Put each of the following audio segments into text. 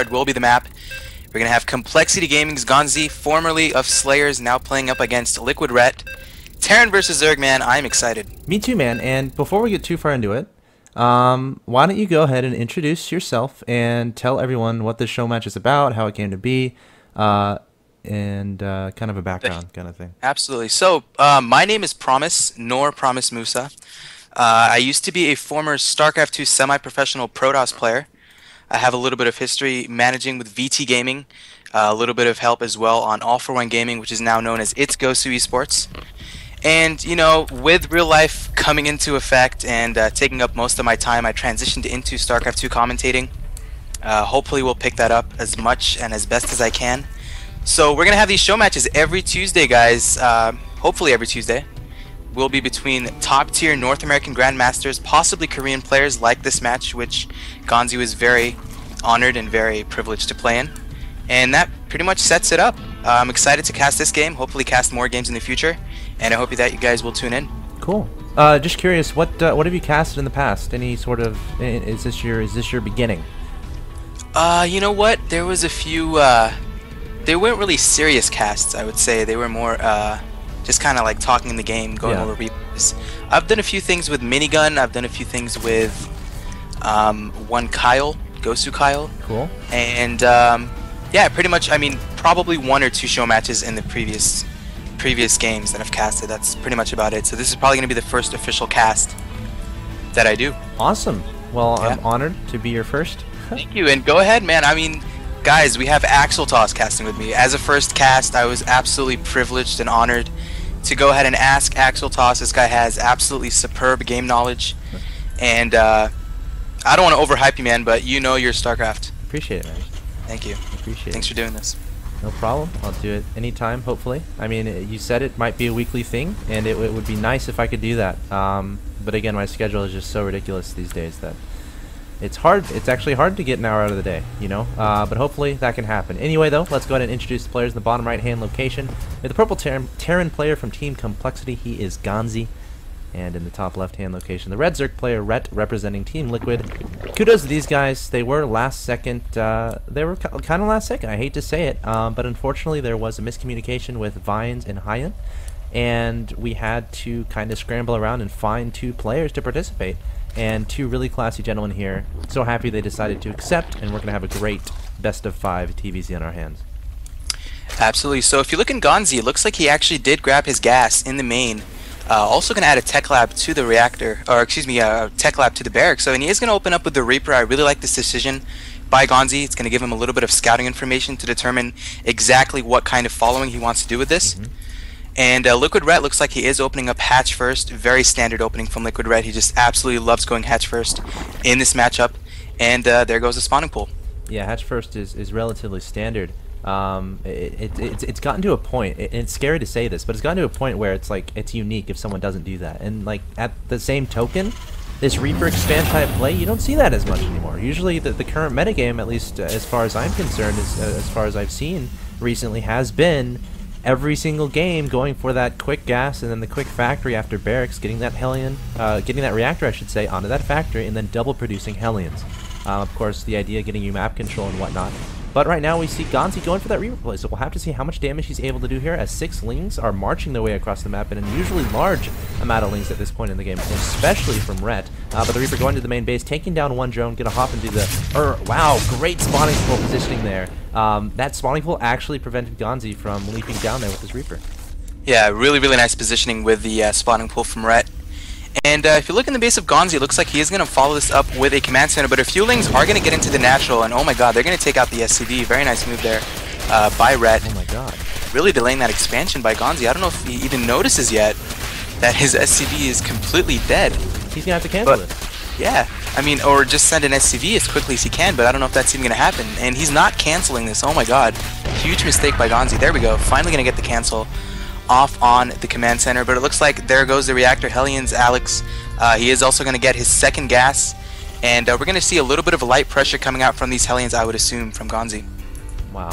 will be the map. We're going to have Complexity Gaming's Ganzi, formerly of Slayers, now playing up against Liquid Ret. Terran versus Zerg, man. I'm excited. Me too, man. And before we get too far into it, why don't you go ahead and introduce yourself and tell everyone what this show match is about, how it came to be, and kind of a background kind of thing. Absolutely. So, my name is PrOmise, nor PrOmise Musa. I used to be a former StarCraft 2 semi-professional PrOmise player. I have a little bit of history managing with VT Gaming, a little bit of help as well on All For One Gaming, which is now known as It's Gosu Esports. And, you know, with real life coming into effect and taking up most of my time, I transitioned into StarCraft 2 commentating. Hopefully we'll pick that up as much and as best as I can. So we're going to have these show matches every Tuesday, guys. Hopefully every Tuesday. Will be between top-tier North American Grandmasters, possibly Korean players like this match, which Ganzi was very honored and very privileged to play in. And that pretty much sets it up. I'm excited to cast this game, hopefully cast more games in the future, and I hope that you guys will tune in. Cool. Just curious, what have you casted in the past? Any sort of, is this your beginning? You know what? There was a few, they weren't really serious casts, I would say. They were more, just kind of like talking in the game, going over replays. I've done a few things with Minigun. I've done a few things with one Kyle, Gosu Kyle. Cool. And yeah, pretty much. I mean, probably one or two show matches in the previous games that I've casted. That's pretty much about it. So this is probably going to be the first official cast that I do. Awesome. Well, yeah. I'm honored to be your first. Thank you. And go ahead, man. I mean, guys, we have Axeltoss casting with me. As a first cast, I was absolutely privileged and honored to go ahead and ask Axeltoss. This guy has absolutely superb game knowledge. And I don't want to overhype you, man, but you know your StarCraft. Appreciate it, man. Thank you. Appreciate it. Thanks for doing this. No problem. I'll do it anytime, hopefully. I mean, you said it might be a weekly thing, and it would be nice if I could do that. But again, my schedule is just so ridiculous these days that it's hard. It's actually hard to get an hour out of the day, you know? But hopefully that can happen. Anyway, though, let's go ahead and introduce the players in the bottom right-hand location. With the purple Terran player from Team Complexity, he is Ganzi. And in the top left-hand location, the red Zerg player, Ret, representing Team Liquid. Kudos to these guys. They were last second. They were kind of last second. I hate to say it, but unfortunately there was a miscommunication with Vines and Hyan, and we had to kind of scramble around and find two players to participate. And two really classy gentlemen here. So happy they decided to accept, and we're going to have a great best of 5 TVZ on our hands. Absolutely. So if you look in Ganzi, it looks like he actually did grab his gas in the main. Also going to add a tech lab to the reactor, or excuse me, a tech lab to the barracks. So and he is going to open up with the Reaper. I really like this decision by Ganzi. It's going to give him a little bit of scouting information to determine exactly what kind of following he wants to do with this. And Liquid Ret looks like he is opening up hatch first. Very standard opening from Liquid Ret. He just absolutely loves going hatch first in this matchup. And there goes the spawning pool. Yeah, hatch first is relatively standard. It's gotten to a point, and it's scary to say this, but it's gotten to a point where it's like it's unique if someone doesn't do that. And like at the same token, this Reaper expand type play, you don't see that as much anymore. Usually the current metagame, at least as far as I'm concerned, as far as I've seen recently, has been every single game going for that quick gas and then the quick factory after barracks, getting that Hellion, getting that reactor, I should say, onto that factory, and then double producing Hellions. Of course, the idea getting you map control and whatnot. But right now we see Ganzi going for that Reaper play, so we'll have to see how much damage he's able to do here as 6 Lings are marching their way across the map, and an unusually large amount of Lings at this point in the game, especially from Ret. But the Reaper going to the main base, taking down one drone, gonna hop into the... wow, great spawning pool positioning there. That spawning pool actually prevented Ganzi from leaping down there with his Reaper. Yeah, really, really nice positioning with the spawning pool from Ret. And if you look in the base of Ganzi, it looks like he is going to follow this up with a command center, but a few Lings are going to get into the natural, and oh my god, they're going to take out the SCV. Very nice move there by Ret. Oh my god. Really delaying that expansion by Ganzi. I don't know if he even notices yet that his SCV is completely dead. He's going to have to cancel it. Yeah, I mean, or just send an SCV as quickly as he can, but I don't know if that's even going to happen. And he's not canceling this. Oh my god. Huge mistake by Ganzi. There we go. Finally going to get the cancel off on the command center, but it looks like there goes the reactor. Hellions, Alex. He is also going to get his second gas, and we're going to see a little bit of light pressure coming out from these Hellions, I would assume, from Ganzi. Wow,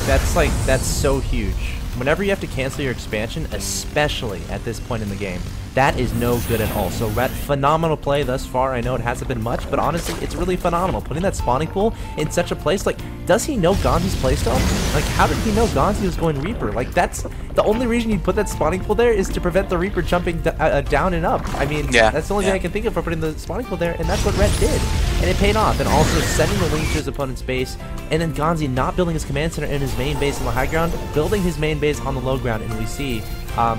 that's so huge. Whenever you have to cancel your expansion, especially at this point in the game, That is no good at all. So Ret, phenomenal play thus far. I know it hasn't been much, but honestly, it's really phenomenal. Putting that spawning pool in such a place, like, does he know Ganzi's playstyle? Like, how did he know Ganzi was going Reaper? Like, that's the only reason you put that spawning pool there is to prevent the Reaper jumping down and up. I mean, that's the only thing I can think of for putting the spawning pool there, and that's what Ret did. And it paid off. And also sending the link to his opponent's base, and then Ganzi not building his command center in his main base on the high ground, building his main base on the low ground, and we see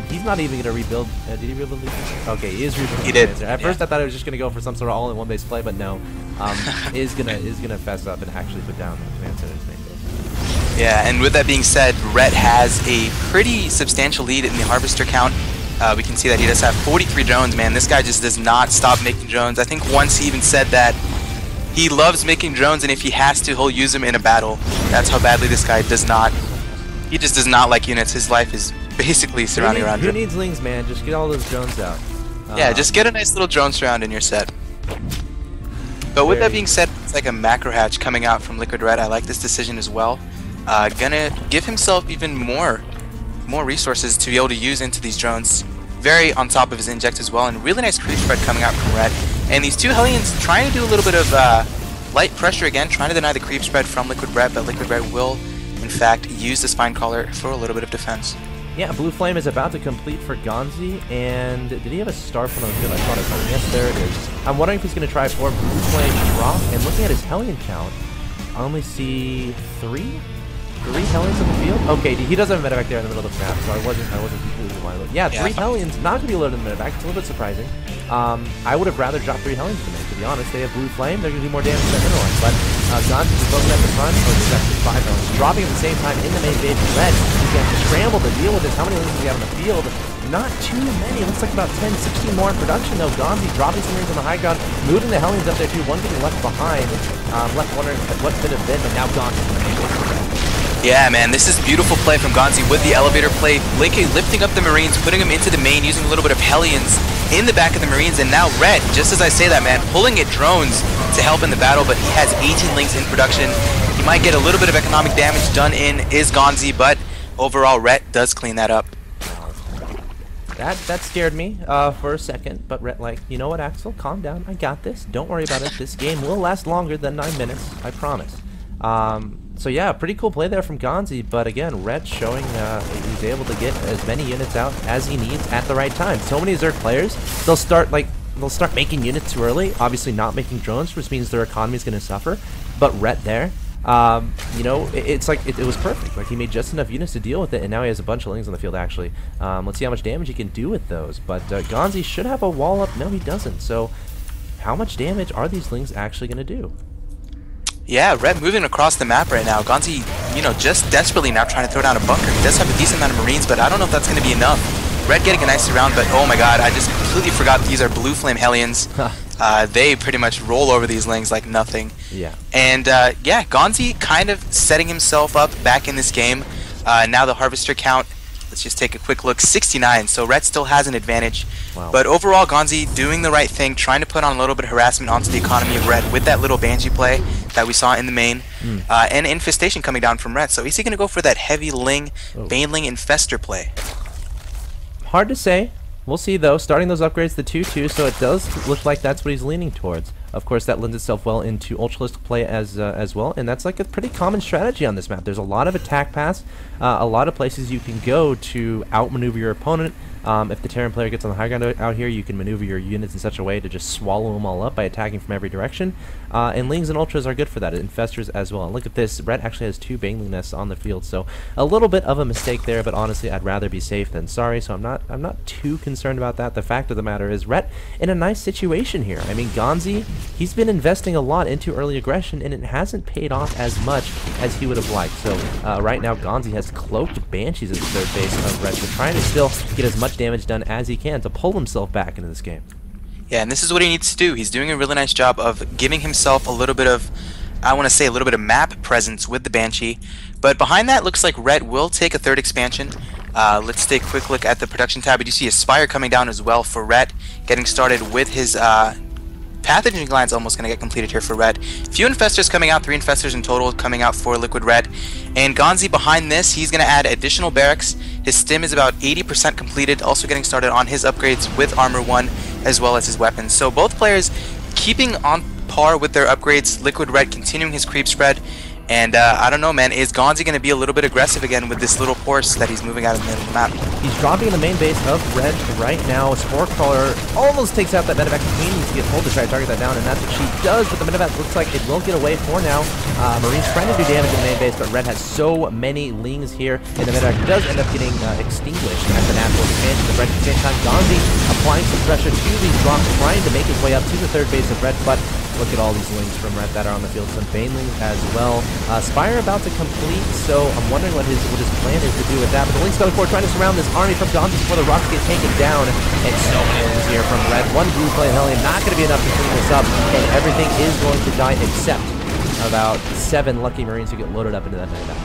he's not even going to rebuild. Did he rebuild the Okay, he is rebuilding. He did. At first, I thought he was just going to go for some sort of all-in-one base play, but no. Is gonna fess up and actually put down the command center in his main base. Yeah, and with that being said, Ret has a pretty substantial lead in the harvester count. We can see that he does have 43 drones, man. This guy just does not stop making drones. I think once he even said that he loves making drones, and if he has to, he'll use them in a battle. That's how badly this guy does not. He just does not like units. His life is basically surrounding around. Who needs lings, man? Just get all those drones out. Yeah, just get a nice little drone surround in your set. But with that being said, it's like a macro hatch coming out from Liquid Red. I like this decision as well. Gonna give himself even more resources to be able to use into these drones. Very on top of his inject as well, and really nice creep spread coming out from Red. And these two Hellions trying to do a little bit of light pressure again, trying to deny the creep spread from Liquid Red, but Liquid Red will, in fact, use the Spine Caller for a little bit of defense. Yeah, Blue Flame is about to complete for Ganzi, and did he have a star front on the field? I thought I saw him. Yes, there it is. I'm wondering if he's going to try for Blue Flame drop, and looking at his Hellion count, I only see three Hellions on the field? Okay, he does have a medevac there in the middle of the map, so I wasn't completely blind. Yeah, three Hellions, not going to be loaded in the medevac. It's a little bit surprising. I would have rather dropped 3 Hellions than me, to be honest. They have Blue Flame, they're going to do more damage to that middle line. But Ganzi is both at the front. Oh, there's actually 5 Hellions. Dropping at the same time in the main base. Red, he's going to have to scramble to deal with this. How many Hellions do we have on the field? Not too many. It looks like about 10, 16 more in production, though. Ganzi dropping some rings on the high ground, moving the Hellions up there, too. One getting left behind. Left wondering what could have been, but now Ganzi in the main base. Yeah, man, this is beautiful play from Ganzi with the elevator play. Linke lifting up the Marines, putting them into the main, using a little bit of Hellions in the back of the Marines, and now Red, just as I say that, man, pulling at drones to help in the battle, but he has 18 links in production. He might get a little bit of economic damage done in is Ganzi, but overall, Red does clean that up. That scared me for a second, but Ret, like, you know what, Axel? Calm down. I got this. Don't worry about it. This game will last longer than 9 minutes. I promise. So yeah, pretty cool play there from Ganzi, but again, Ret showing he's able to get as many units out as he needs at the right time. So many Zerg players, they'll start making units too early, obviously not making drones, which means their economy is going to suffer. But Ret there, you know, it's like it was perfect. Like, he made just enough units to deal with it, and now he has a bunch of lings on the field actually. Let's see how much damage he can do with those. But Ganzi should have a wall up. No, he doesn't. So how much damage are these lings actually going to do? Yeah, Red moving across the map right now. Ganzi, you know, just desperately now trying to throw down a bunker. He does have a decent amount of Marines, but I don't know if that's going to be enough. Red getting a nice surround, but oh my god, I just completely forgot these are Blue Flame Hellions. They pretty much roll over these lings like nothing. Yeah. And yeah, Ganzi kind of setting himself up back in this game. Now the Harvester count, let's just take a quick look, 69, so Red still has an advantage. Wow. But overall, Ganzi doing the right thing, trying to put on a little bit of harassment onto the economy of Red with that little Banshee play that we saw in the main, and Infestation coming down from Red. So is he going to go for that heavy Ling, Baneling Infester play? Hard to say. We'll see, though. Starting those upgrades to 2-2, so it does look like that's what he's leaning towards. Of course, that lends itself well into Ultralistic play as well, and that's like a pretty common strategy on this map. There's a lot of attack paths, a lot of places you can go to outmaneuver your opponent. If the Terran player gets on the high ground out here, you can maneuver your units in such a way to just swallow them all up by attacking from every direction. And Lings and Ultras are good for that, Infestors as well. And look at this, Red actually has 2 Baneling nests on the field, so a little bit of a mistake there, but honestly, I'd rather be safe than sorry, so I'm not too concerned about that. The fact of the matter is, Red in a nice situation here. I mean, Ganzi, he's been investing a lot into early aggression, and it hasn't paid off as much as he would have liked. So right now, Ganzi has cloaked Banshees at the third base of Red, so trying to still get as much damage done as he can to pull himself back into this game. Yeah, and this is what he needs to do. He's doing a really nice job of giving himself a little bit of, I want to say, a little bit of map presence with the Banshee. But behind that, looks like Red will take a third expansion. Let's take a quick look at the production tab. We do see a Spire coming down as well for Red, getting started with his Pathogen Gland's almost going to get completed here for Red. Few Infestors coming out, 3 Infestors in total coming out for Liquid Red. And Ganzi behind this, he's going to add additional barracks. His stim is about 80% completed, also getting started on his upgrades with Armor 1 as well as his weapons. So both players keeping on par with their upgrades. Liquid Red continuing his creep spread. And I don't know, man, is Ganzi going to be a little bit aggressive again with this little horse that he's moving out of the middle of the map? He's dropping in the main base of Red right now. Spore Crawler almost takes out that medevac. He needs to get pulled to try to target that down, and that's what she does, but the medevac looks like it will get away for now. Marine's trying to do damage in the main base, but Red has so many lings here, and the medevac does end up getting extinguished at the natural expansion of Red. At the same time, Ganzi applying some pressure to these drops, trying to make his way up to the third base of Red, but look at all these lings from Red that are on the field. Some Banelings as well. Spire about to complete, so I'm wondering what his plan is to do with that. But the Lynx going forward, trying to surround this army from Ganzi before the rocks get taken down. And so many lings here from Red. One blue play Hellion, not going to be enough to clean this up. And everything is going to die except about 7 lucky Marines who get loaded up into that medevac.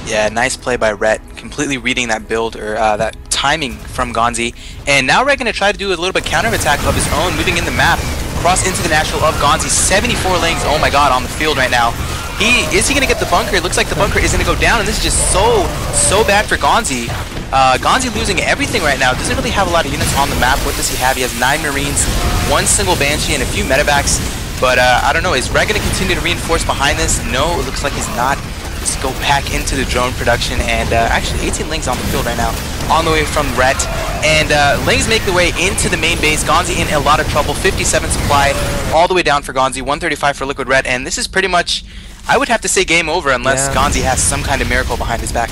Yeah, nice play by Red, completely reading that build, or that timing from Ganzi. And now Red going to try to do a little bit counterattack of his own, moving in the map, cross into the natural of Ganzi. 74 lings, oh my god, on the field right now. Is he going to get the bunker? It looks like the bunker is going to go down, and this is just so bad for Ganzi. Ganzi losing everything right now. Doesn't really have a lot of units on the map. What does he have? He has 9 Marines, 1 single Banshee, and a few medevacs. But I don't know, is Red going to continue to reinforce behind this? No, it looks like he's not. Let's go back into the drone production, and actually 18 lings on the field right now, on the way from Ret. And lings make the way into the main base. Ganzi in a lot of trouble. 57 supply all the way down for Ganzi, 135 for Liquid Red, and this is pretty much, I would have to say, game over unless Ganzi has some kind of miracle behind his back.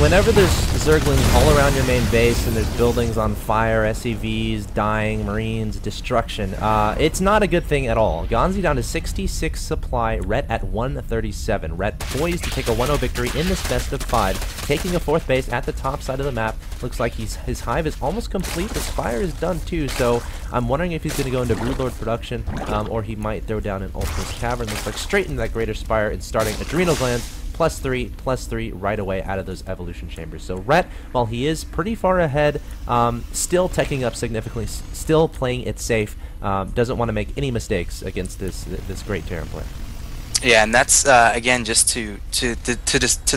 Whenever there's Zerglings all around your main base and there's buildings on fire, SCVs, dying, Marines, destruction, it's not a good thing at all. Ganzi down to 66 supply, Ret at 137. Ret poised to take a 1-0 victory in this best of 5, taking a 4th base at the top side of the map. Looks like his hive is almost complete. The Spire is done too, so I'm wondering if he's going to go into Broodlord production, or he might throw down an Ultimus Cavern. Looks like straight into that Greater Spire and starting Adrenal Glands. +3 right away out of those evolution chambers. So Ret, while he is pretty far ahead, still teching up significantly, still playing it safe, doesn't want to make any mistakes against this great Terran player. Yeah, and that's again just to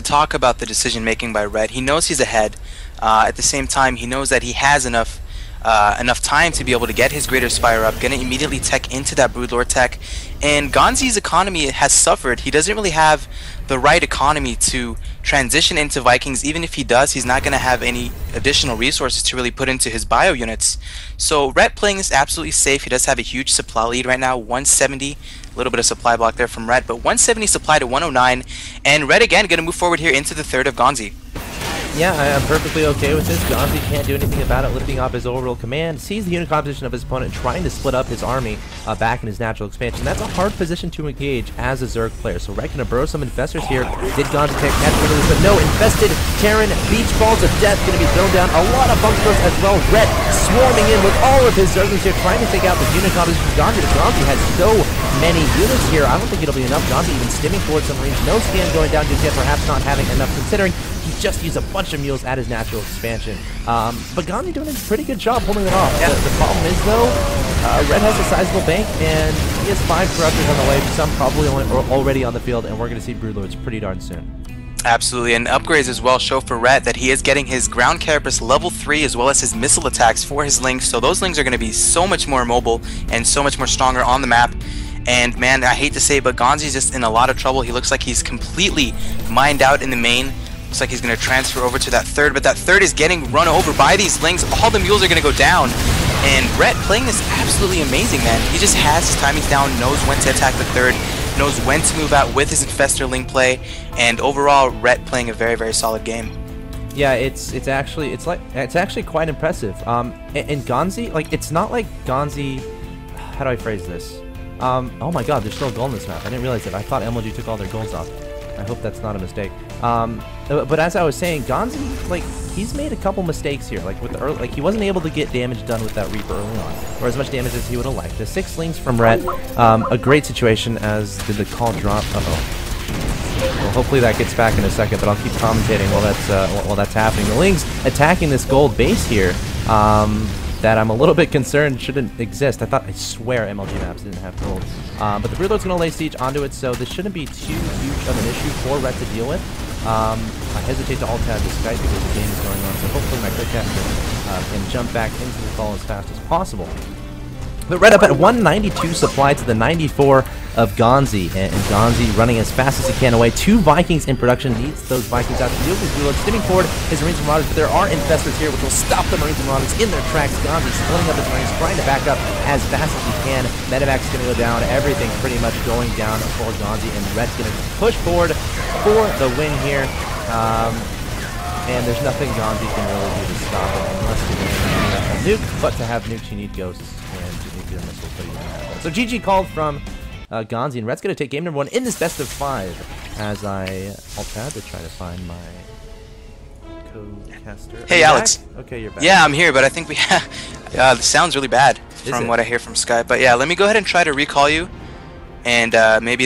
talk about the decision making by Red. He knows he's ahead. At the same time, he knows that he has enough time to be able to get his Greater Spire up, gonna immediately tech into that Broodlord tech, and Ganzi's economy has suffered. He doesn't really have the right economy to transition into Vikings. Even if he does, he's not gonna have any additional resources to really put into his bio units. So Ret playing is absolutely safe. He does have a huge supply lead right now, 170. A little bit of supply block there from Ret, but 170 supply to 109, and Ret again gonna move forward here into the third of Ganzi. Yeah, I'm perfectly okay with this. Ganzi can't do anything about it, lifting off his overall command, sees the unit composition of his opponent, trying to split up his army back in his natural expansion. That's a hard position to engage as a Zerg player, so Ret gonna burrow some infestors here. Did Ganzi catch one of these? But no, infested Terran beach balls of death gonna be thrown down. A lot of bunkers as well. Ret swarming in with all of his Zerglings here, trying to take out the unit composition from Ganzi. Ganzi has so many units here. I don't think it'll be enough. Ganzi even stimming towards some Marines. No scan going down just yet, perhaps not having enough, considering he just used a bunch of mules at his natural expansion. But Ganzi doing a pretty good job holding it off. Yeah. The problem is, though, Red has a sizable bank, and he has 5 corruptors on the way, some probably already on the field, and we're going to see Broodlords pretty darn soon. Absolutely, and upgrades as well show for Ret that he is getting his ground carapace level 3 as well as his missile attacks for his lings, so those lings are going to be so much more mobile and so much more stronger on the map. And man, I hate to say it, but Ganzi's just in a lot of trouble. He looks like he's completely mined out in the main. Looks like he's going to transfer over to that third, but that third is getting run over by these lings. All the mules are going to go down. And Ret playing this absolutely amazing, man. He just has his timings down, knows when to attack the third, knows when to move out with his infestor ling play, and overall Ret playing a very, very solid game. Yeah, it's actually quite impressive. And Ganzi, like, it's not like Ganzi, how do I phrase this? Oh my god, there's still gold in this map. I didn't realize it. I thought MLG took all their golds off. I hope that's not a mistake. But as I was saying, Ganzi, like, he's made a couple mistakes here. Like with the early, like he wasn't able to get damage done with that Reaper early on, or as much damage as he would have liked. The 6 lings from Ret, a great situation. As did the call drop. Well, hopefully that gets back in a second, but I'll keep commentating while that's happening. The lings attacking this gold base here. That I'm a little bit concerned shouldn't exist. I swear MLG maps didn't have gold. But the Broodlord's going to lay siege onto it, so this shouldn't be too huge of an issue for Ret to deal with. I hesitate to alt-tab the Skype because the game is going on, so hopefully my quickcaster can jump back into the call as fast as possible. But right up at 192 supply to the 94 of Ganzi, and Ganzi running as fast as he can away. 2 Vikings in production, needs those Vikings out to deal with his reload, stimming forward his Marines and Marauders, but there are infestors here which will stop the Marines and Marauders in their tracks. Ganzi splitting up his Marines, trying to back up as fast as he can. Medevac's going to go down, everything's pretty much going down for Ganzi, and Red's going to push forward for the win here. And there's nothing Ganzi can really do to stop it unless you have a nuke, but to have nukes you need ghosts and nuclear missiles, but he doesn't have that. So GG called from Ganzi, and Red's going to take game number 1 in this best of 5 as I alt-tab to try to find my co-caster. Hey Alex. Back? Okay, you're back. Yeah, I'm here, but I think we the sound's really bad from what I hear from Skype. But yeah, let me go ahead and try to recall you, and maybe that